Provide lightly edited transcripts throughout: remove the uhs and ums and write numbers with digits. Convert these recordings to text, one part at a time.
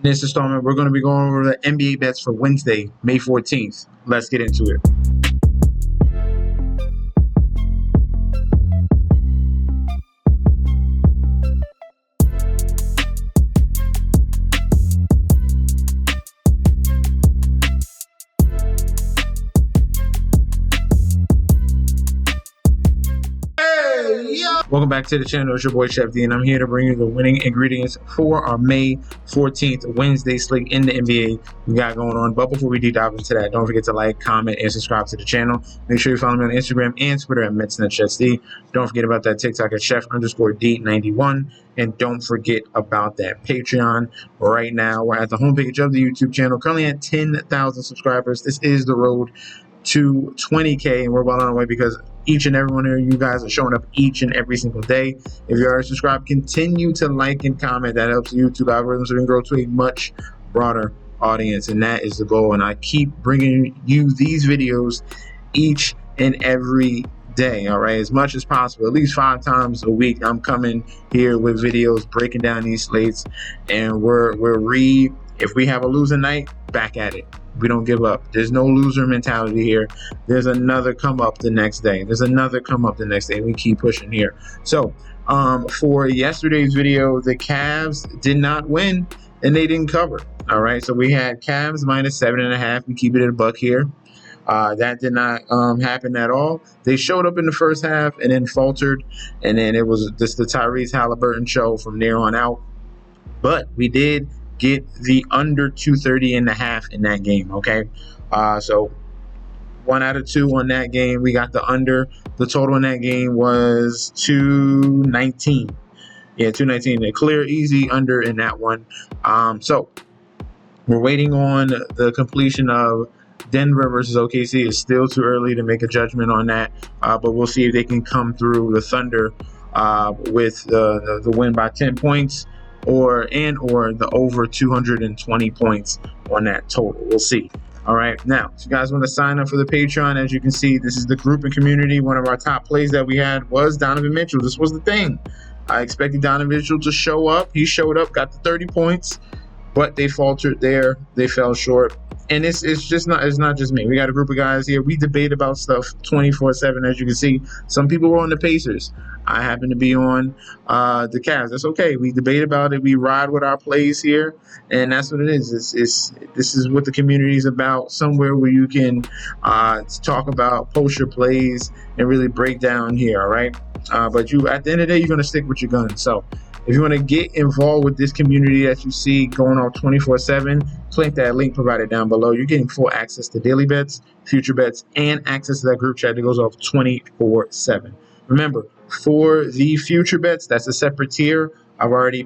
this installment, we're going to be going over the NBA bets for Wednesday, May 14th. Let's get into it. Welcome back to the channel. It's your boy Chef D, and I'm here to bring you the winning ingredients for our May 14th Wednesday slate in the NBA we got going on. But before we deep dive into that, don't forget to like, comment, and subscribe to the channel. Make sure you follow me on Instagram and Twitter at MetsNetChefD. Don't forget about that TikTok at Chef_D91. And don't forget about that Patreon. Right now, we're at the homepage of the YouTube channel, currently at 10,000 subscribers. This is the road to 20K, and we're well on our way because each and every one of you guys are showing up each and every single day. If you're already subscribed, continue to like and comment. That helps the YouTube algorithm so we can grow to a much broader audience, and that is the goal. And I keep bringing you these videos each and every day, all right, as much as possible. At least 5 times a week, I'm coming here with videos breaking down these slates, and if we have a losing night, back at it. We don't give up. There's no loser mentality here. There's another come up the next day. There's another come up the next day. We keep pushing here. So for yesterday's video, the Cavs did not win and they didn't cover. All right. So we had Cavs minus 7.5. We keep it at $1 here. That did not happen at all. They showed up in the first half and then faltered. And then it was just the Tyrese Halliburton show from there on out. But we did get the under 230.5 in that game. Okay, so 1 out of 2 on that game. We got the under. The total in that game was 219. Yeah, 219. A clear, easy under in that one. So we're waiting on the completion of Denver versus OKC. It's still too early to make a judgment on that, but we'll see if they can come through the Thunder with the win by 10 points. Or the over 220 points on that total. We'll see. All right. Now, if you guys want to sign up for the Patreon, as you can see, this is the group and community. One of our top plays that we had was Donovan Mitchell. This was the thing. I expected Donovan Mitchell to show up. He showed up, got the 30 points, but they faltered there. They fell short. And it's not just me. We got a group of guys here. We debate about stuff 24/7, as you can see. Some people were on the Pacers. I happen to be on the Cavs. That's okay. We debate about it. We ride with our plays here, and that's what it is. This is what the community is about. Somewhere where you can talk about, post your plays, and really break down here. All right. But at the end of the day, you're gonna stick with your guns. So if you want to get involved with this community that you see going on 24/7, click that link provided down below. You're getting full access to daily bets, future bets, and access to that group chat that goes off 24/7. Remember, for the future bets, that's a separate tier. I've already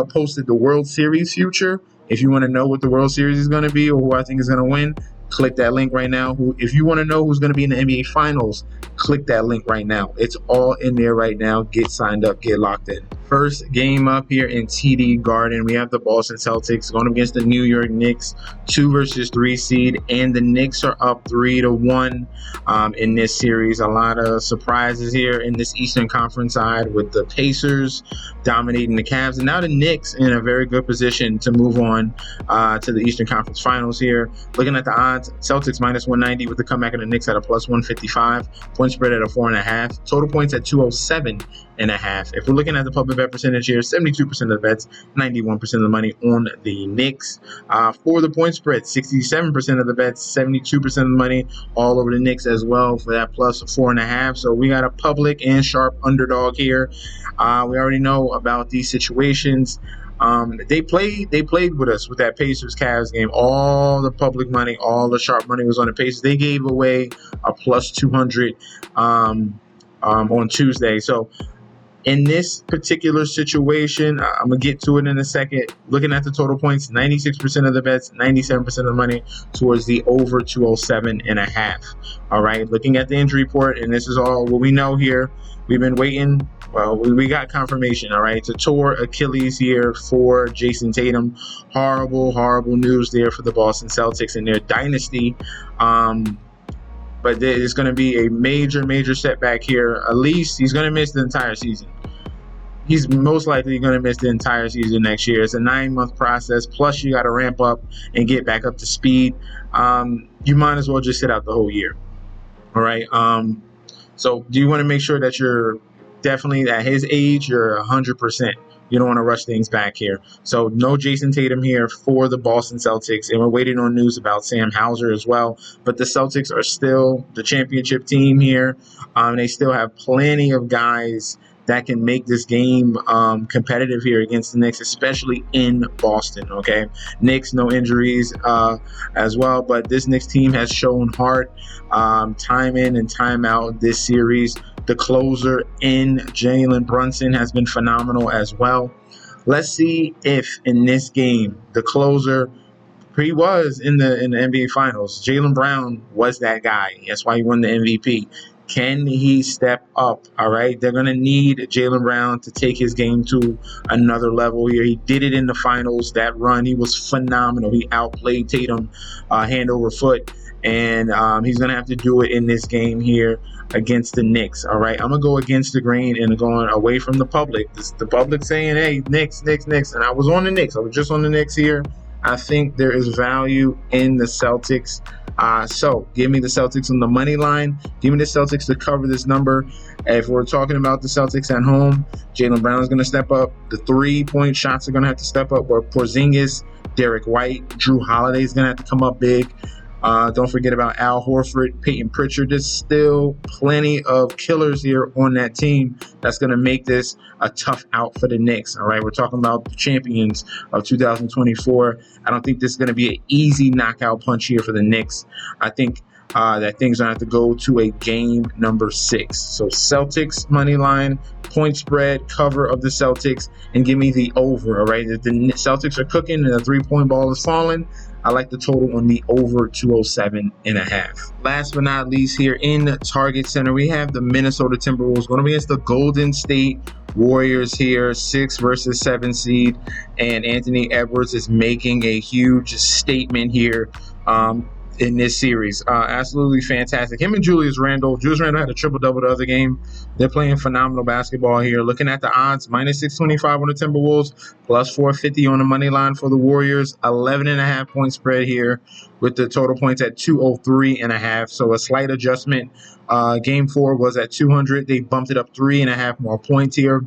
posted the World Series future. If you want to know what the World Series is going to be or who I think is going to win, click that link right now. If you want to know who's going to be in the NBA Finals, click that link right now. It's all in there right now. Get signed up, get locked in. First game up here in TD Garden, we have the Boston Celtics going against the New York Knicks, 2 versus 3 seed, and the Knicks are up 3-1 in this series. A lot of surprises here in this Eastern Conference side with the Pacers dominating the Cavs, and now the Knicks in a very good position to move on to the Eastern Conference Finals here. Looking at the odds, Celtics minus 190 with the comeback of the Knicks at a plus 155, point spread at a 4.5, total points at 207.5. If we're looking at the public bet percentage here, 72% of the bets, 91% of the money on the Knicks. For the point spread, 67% of the bets, 72% of the money all over the Knicks as well for that plus 4.5. So we got a public and sharp underdog here. We already know about these situations. They played with us with that Pacers Cavs game. All the public money, all the sharp money was on the Pacers. They gave away a plus 200 on Tuesday. So in this particular situation, I'm going to get to it in a second. Looking at the total points, 96% of the bets, 97% of the money towards the over 207.5. All right, looking at the injury report, and this is all what we know here. We've been waiting. Well, we got confirmation, all right. It's a torn Achilles here for Jason Tatum. Horrible news there for the Boston Celtics and their dynasty. But there's going to be a major setback here. At least he's going to miss the entire season. he's most likely going to miss the entire season next year. It's a 9-month process. Plus, you got to ramp up and get back up to speed. You might as well just sit out the whole year. All right. So do you want to make sure that you're definitely at his age, you're 100%. You don't want to rush things back here. So no Jason Tatum here for the Boston Celtics. And we're waiting on news about Sam Hauser as well. But the Celtics are still the championship team here. They still have plenty of guys that can make this game competitive here against the Knicks, especially in Boston, okay? Knicks, no injuries as well, but this Knicks team has shown heart time in and time out this series. The closer in Jalen Brunson has been phenomenal as well. Let's see if in this game, the closer, he was in the NBA Finals. Jaylen Brown was that guy. That's why he won the MVP. Can he step up? All right. They're going to need Jaylen Brown to take his game to another level here. He did it in the finals. That run, he was phenomenal. He outplayed Tatum hand over foot. And he's going to have to do it in this game here against the Knicks. All right. I'm going to go against the grain and going away from the public. The public saying, hey, Knicks. And I was on the Knicks. I was just on the Knicks here. I think there is value in the Celtics. So give me the Celtics on the money line. Give me the Celtics to cover this number. If we're talking about the Celtics at home, Jaylen Brown is going to step up. The 3-point shots are going to have to step up. Where Porzingis, Derek White, Drew Holiday is going to have to come up big. Don't forget about Al Horford, Peyton Pritchard. There's still plenty of killers here on that team that's going to make this a tough out for the Knicks. All right, we're talking about the champions of 2024. I don't think this is going to be an easy knockout punch here for the Knicks. I think that things are going to have to go to a game number 6. So Celtics money line, point spread, cover of the Celtics, and give me the over. All right, if the Celtics are cooking and the 3-point ball is falling, I like the total on the over 207.5. Last but not least, here in Target Center, we have the Minnesota Timberwolves going to be against the Golden State Warriors here, 6 versus 7 seed. And Anthony Edwards is making a huge statement here in this series. Absolutely fantastic. Him and Julius Randle. Julius Randle had a triple-double the other game. They're playing phenomenal basketball here. Looking at the odds, minus 625 on the Timberwolves, plus 450 on the money line for the Warriors. 11.5 point spread here with the total points at 203.5. So a slight adjustment. Game 4 was at 200. They bumped it up 3.5 more points here.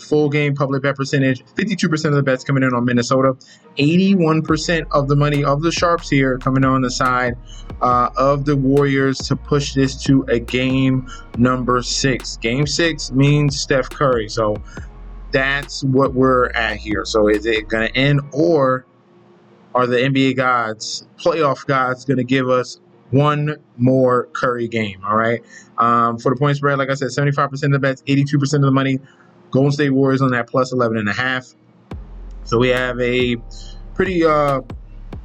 Full game public bet percentage, 52% of the bets coming in on Minnesota, 81% of the money of the sharps here coming on the side of the Warriors to push this to a game number 6. Game 6 means Steph Curry. So that's what we're at here. So is it going to end, or are the NBA gods, playoff gods, going to give us one more Curry game? All right. For the point spread, like I said, 75% of the bets, 82% of the money. Golden State Warriors on that plus 11.5. So we have a pretty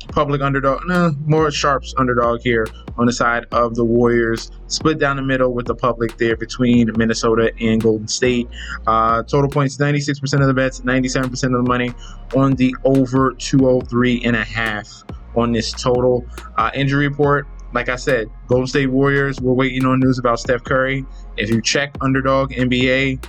public underdog, more sharps underdog here on the side of the Warriors. Split down the middle with the public there between Minnesota and Golden State. Total points, 96% of the bets, 97% of the money on the over 203.5 on this total. Injury report. Like I said, Golden State Warriors, we're waiting on news about Steph Curry. If you check Underdog NBA,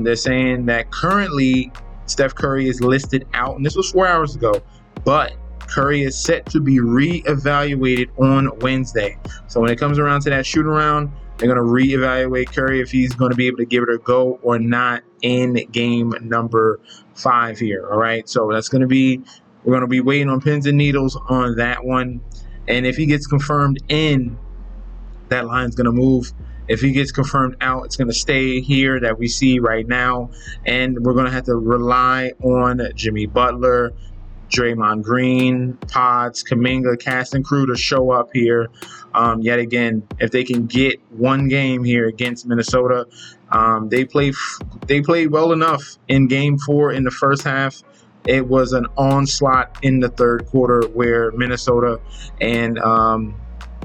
they're saying that currently Steph Curry is listed out, and this was 4 hours ago, but Curry is set to be reevaluated on Wednesday. So when it comes around to that shoot around, they're going to reevaluate Curry if he's going to be able to give it a go or not in game number 5 here. All right, so that's going to be, we're going to be waiting on pins and needles on that one. And if he gets confirmed in, that line's going to move. If he gets confirmed out, it's going to stay here that we see right now. And we're going to have to rely on Jimmy Butler, Draymond Green, Pods, Kuminga, cast and crew to show up here. Yet again, if they can get one game here against Minnesota, they played well enough in game 4 in the first half. It was an onslaught in the third quarter where Minnesota and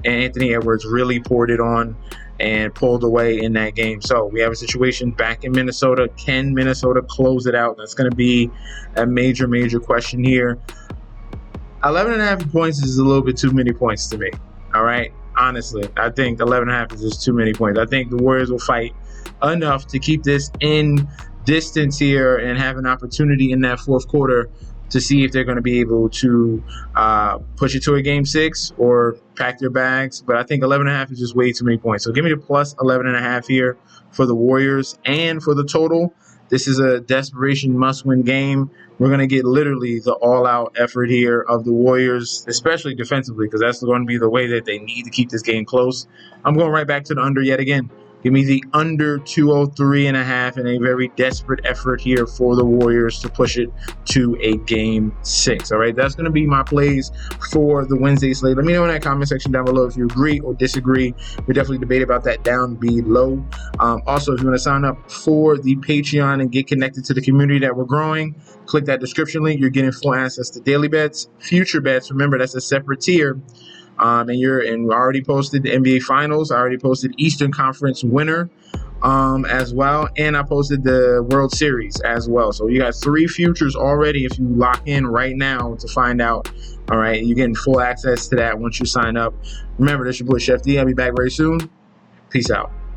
Anthony Edwards really poured it on and pulled away in that game. So we have a situation back in Minnesota. Can Minnesota close it out? That's going to be a major, major question here. 11.5 points is a little bit too many points to me. All right. Honestly, I think 11.5 is just too many points. I think the Warriors will fight enough to keep this in distance here and have an opportunity in that fourth quarter to see if they're going to be able to push it to a game 6 or pack their bags. But I think 11.5 is just way too many points. So give me the plus 11.5 here for the Warriors and for the total. This is a desperation must-win game. We're going to get literally the all-out effort here of the Warriors, especially defensively, because that's going to be the way that they need to keep this game close. I'm going right back to the under yet again. Give me the under 203.5 in a very desperate effort here for the Warriors to push it to a game 6. All right, that's going to be my plays for the Wednesday slate. Let me know in that comment section down below if you agree or disagree. We definitely debate about that down below. Also, if you want to sign up for the Patreon and get connected to the community that we're growing, click that description link. You're getting full access to daily bets, future bets. Remember, that's a separate tier. And we already posted the NBA Finals. I already posted Eastern Conference winner as well, and I posted the World Series as well. So you got 3 futures already if you lock in right now to find out. All right, you're getting full access to that once you sign up. Remember, this is your boy Chef D. I'll be back very soon. Peace out.